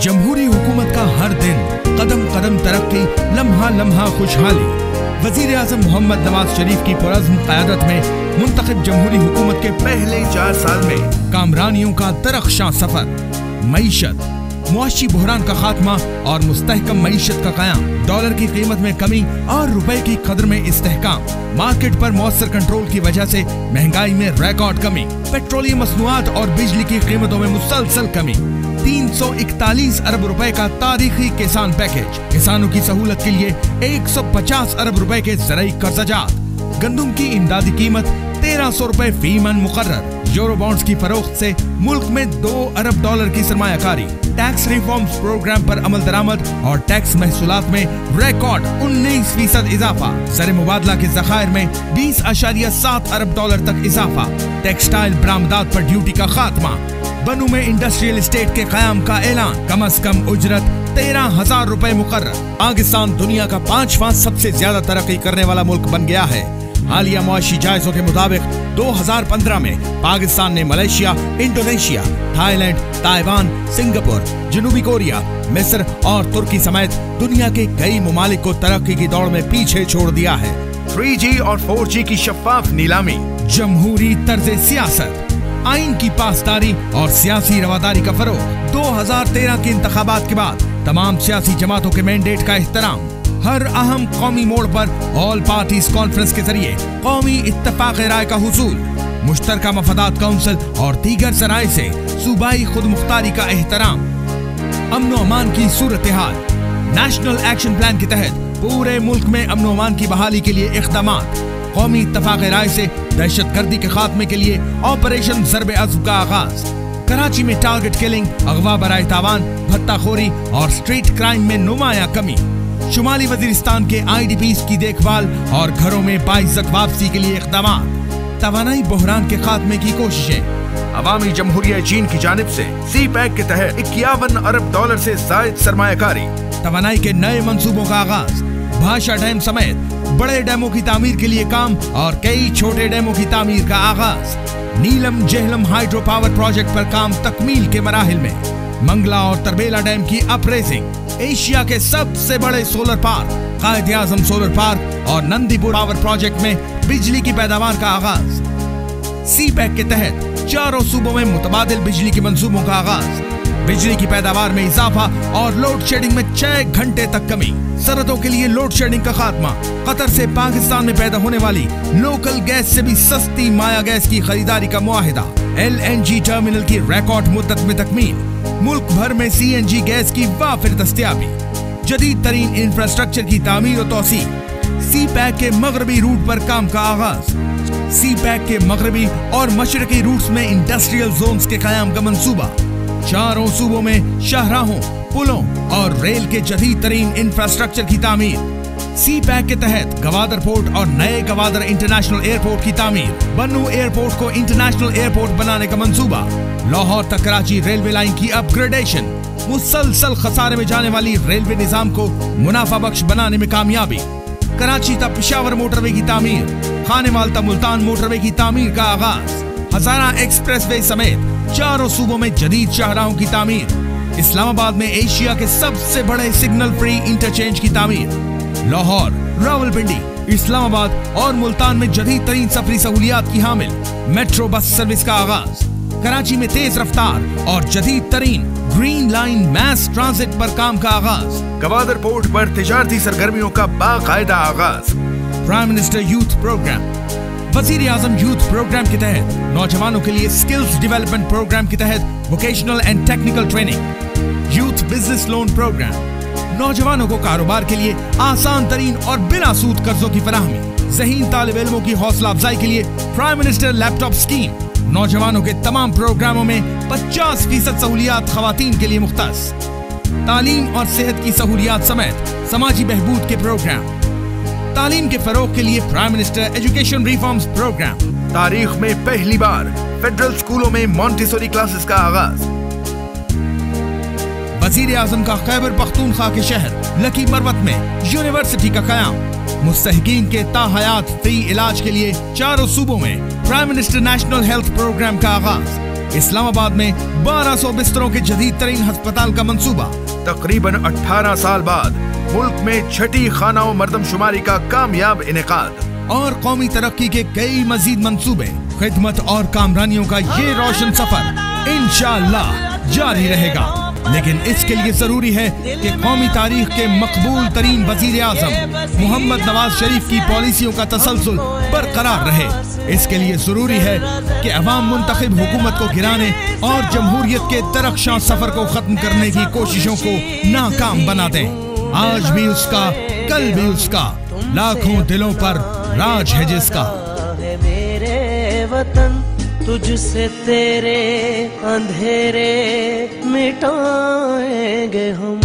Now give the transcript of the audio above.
जमहूरी हुकूमत का हर दिन कदम कदम तरक्की, लम्हा लम्हा खुशहाली। वजीर आजम मोहम्मद नवाज शरीफ की पुरअज़्म क़यादत में मुंतखब जमहूरी हुकूमत के पहले 4 साल में कामरानियों का दरख्शां सफर, मईशत, मुआशी बहरान का खात्मा और मुस्तहकम मईशत का क़याम, डॉलर की कीमत में कमी और रुपए की कदर में इस्तेहकाम, मार्केट पर मौसर कंट्रोल की वजह से महंगाई में रिकॉर्ड कमी, पेट्रोलियम मसनूआत और बिजली की कीमतों में मुसलसल कमी, 341 अरब रुपए का तारीखी किसान पैकेज, किसानों की सहूलत के लिए 150 अरब रुपए के ज़रई कर्ज़जात, गंदुम की इमदादी कीमत 1300 रुपए फी मन मुकर्रर, यूरो बॉन्ड्स की फरोख्त से मुल्क में 2 अरब डॉलर की सरमायाकारी, टैक्स रिफॉर्म्स प्रोग्राम पर अमल दरामद और टैक्स महसूलात में रिकॉर्ड 19% इजाफा, ज़र मुबादला के ज़खायर में 20.7 अरब डॉलर तक इजाफा, टेक्सटाइल बरामदात पर ड्यूटी का खात्मा, बनू में इंडस्ट्रियल एस्टेट के क़याम का ऐलान, कम अज कम उजरत 13,000 रुपए मुकर्रर। पाकिस्तान दुनिया का 5वां सबसे ज्यादा तरक्की करने वाला मुल्क बन गया है। हालिया मुआशी जायज़ों के मुताबिक 2015 में पाकिस्तान ने Malaysia, Indonesia, Thailand, Taiwan, Singapore, जनूबी कोरिया, मिस्र और तुर्की समेत दुनिया के कई ममालिक को तरक्की की दौड़ में पीछे छोड़ दिया है। 3G और 4G की शफाफ नीलामी, जमहूरी तर्ज सियासत, आइन की पासदारी और सियासी रवादारी का फरोग, 2013 के इंतखाबात के बाद तमाम सियासी जमातों के मैंडेट का एहतराम, हर अहम कौमी मोड़ पर ऑल पार्टीज कॉन्फ्रेंस के जरिए कौमी इत्तफाक राय का हुसूल, मुश्तरका मफादात काउंसिल और दीगर जराए से सूबाई खुद मुख्तारी का एहतराम, अमन अमान की सूरत हाल, नेशनल एक्शन प्लान के तहत पूरे मुल्क में अमन अमान की बहाली के लिए इक़दामात, कौमी इत्तफाक राय से दहशत गर्दी के खात्मे के लिए ऑपरेशन ज़रबे अज़्ब का आगाज, कराची में टारगेट किलिंग, अगवा बराए तावान, भत्ताखोरी और स्ट्रीट क्राइम में नुमाया कमी, शुमाली वजीरिस्तान के IDPs की देखभाल और घरों में बाइज्जत वापसी के लिए इक़दामात, तवानाई बहरान के खात्मे की कोशिशें, अवामी जमहूरिया चीन की जानिब से CPEC के तहत 51 अरब डॉलर से ज़ायद सरमायाकारी, तवानाई के नए मंसूबों का आगाज, भाषा डैम समेत बड़े डैमों की तामीर के लिए काम और कई छोटे डैमों की तामीर का आगाज, नीलम जेहलम हाइड्रो पावर प्रोजेक्ट पर काम तकमील के मराहिल में, मंगला और तरबेला डैम की अपरेजिंग, एशिया के सबसे बड़े solar park Quaid-e-Azam solar park और नंदीपुर पावर प्रोजेक्ट में बिजली की पैदावार का आगाज, CPEC के तहत 4 सूबों में मुतबादिल बिजली के मंसूबों का आगाज, बिजली की पैदावार में इजाफा और लोड शेडिंग में 6 घंटे तक कमी, सरहदों के लिए लोड शेडिंग का खात्मा, कतर से पाकिस्तान में पैदा होने वाली लोकल गैस से भी सस्ती माया गैस की खरीदारी का मुआहिदा, LNG टर्मिनल की रिकॉर्ड मुद्दत में तकमील, मुल्क भर में CNG गैस की वाफिर दस्तयाबी, जदीद तरीन इंफ्रास्ट्रक्चर की तामीर और तौसी, CPEC के मगरबी रूट पर काम का आगाज, CPEC के मगरबी और मशरकी रूट्स में इंडस्ट्रियल जोन्स के कयाम का मंसूबा, 4 सूबों में शाहराहों, पुलों और रेल के जदीद तरीन इंफ्रास्ट्रक्चर की तामीर, CPEC के तहत गवादर पोर्ट और नए गवादर इंटरनेशनल एयरपोर्ट की तामीर, बनू एयरपोर्ट को इंटरनेशनल एयरपोर्ट बनाने का मंसूबा, लाहौर तक कराची रेलवे लाइन की अपग्रेडेशन, मुसलसल खसारे में जाने वाली रेलवे निजाम को मुनाफा बख्श बनाने में कामयाबी, कराची तक पेशावर मोटरवे की तामीर, खानेवाल तक मुल्तान मोटरवे की तामीर का आगाज, हजारा एक्सप्रेसवे समेत 4 सूबों में जदीद शाहराहों की तामीर, इस्लामाबाद में एशिया के सबसे बड़े सिग्नल फ्री इंटरचेंज की तामीर, लाहौर, रावलपिंडी, इस्लामाबाद और मुल्तान में जदीद तरीन सफरी सहूलियात की हामिल मेट्रो बस सर्विस का आगाज, कराची में तेज रफ्तार और जदीद तरीन ग्रीन लाइन मैस ट्रांजिट पर काम का आगाज, गवादर पोर्ट पर तिजारती सरगर्मियों का बाकायदा आगाज, प्राइम मिनिस्टर यूथ प्रोग्राम, वजीर आजम यूथ प्रोग्राम के तहत नौजवानों के लिए स्किल्स डेवलपमेंट प्रोग्राम के तहत vocational and technical training, youth business loan programme, नौजवानों को कारोबार के लिए आसान तरीन और बिना सूद कर्जों की फराहमी, ज़हीन तालिब इल्मों की हौसला अफजाई के लिए प्राइम मिनिस्टर लैपटॉप स्कीम, नौजवानों के तमाम प्रोग्रामों में 50% सहूलियात खवातीन के लिए मुख्तस, तालीम और सेहत की सहूलियात समेत समाजी बहबूद के प्रोग्राम, तालीम के फरोग के लिए prime minister education reforms programme, तारीख में पहली बार फेडरल स्कूलों में मॉन्टेसोरी क्लासेस का आगाज, वजीर आजम का खैबर पख्तूनख्वा के शहर लकी मरवत में यूनिवर्सिटी का कयाम, मुस्तहिकीन के ताहयात फ्री इलाज के लिए 4 सूबों में prime minister national health programme का आगाज, اسلام آباد میں 1200 بستروں کے جدید ترین ہسپتال کا منصوبہ، تقریباً 18 سال بعد ملک میں چھٹی خانہ و مردم شماری کا کامیاب انعقاد، اور قومی ترقی کے کئی مزید منصوبے، خدمت اور کامرانیوں کا یہ روشن سفر انشاءاللہ جاری رہے گا۔ لیکن اس کے لیے ضروری ہے کہ قومی تاریخ کے مقبول ترین وزیر اعظم محمد نواز شریف کی پالیسیوں کا تسلسل برقرار رہے۔ اس کے لیے ضروری ہے کہ عوام منتخب حکومت کو گرانے اور جمہوریت کے درخشاں سفر کو ختم کرنے کی کوششوں کو ناکام بنا دیں۔ آج بھی اس کا، کل بھی اس کا، لاکھوں دلوں پر راج ہے جس کا۔ میرے وطن تجھ سے تیرے اندھیرے مٹائیں گے ہم۔